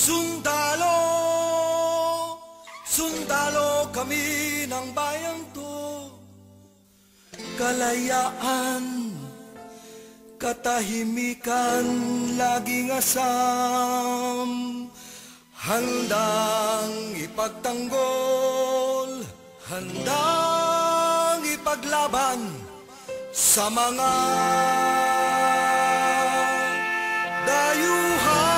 Sundalo, sundalo kami ng bayang to. Kalayaan, katahimikan, laging asam. Handang ipagtanggol, handang ipaglaban sa mga dayuhan.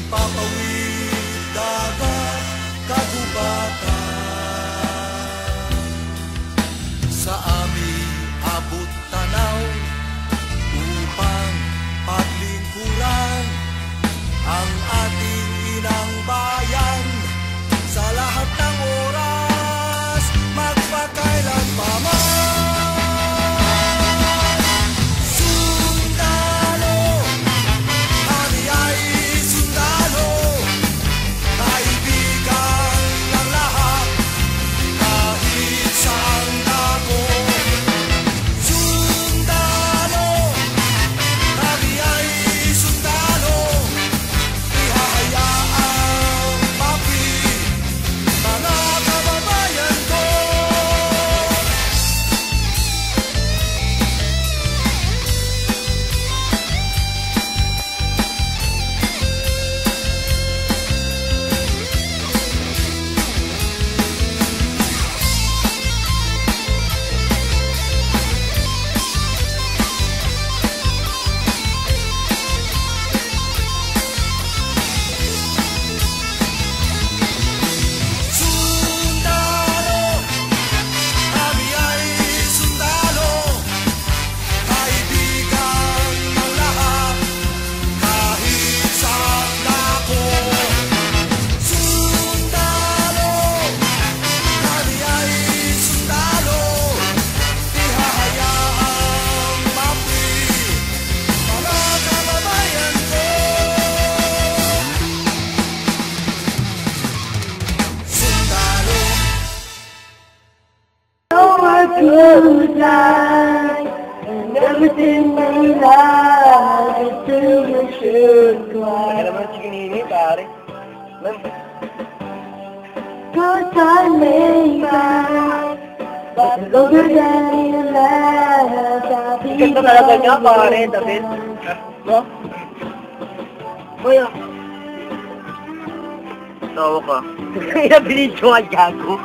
Papawid, dagat, kagubatan. Sa aming abot tanaw upang paglingkuran ang ating inang bayan. Sa lahat ng oras, magpakailan pa man. Good night, and everything we like until you should cry. Kaya naman chikinini, pare. Good time may back, but longer than you left. Ganda talaga niya, pare, David. No? Kuya. Tawa ka. Kaya binidyo nga, gago.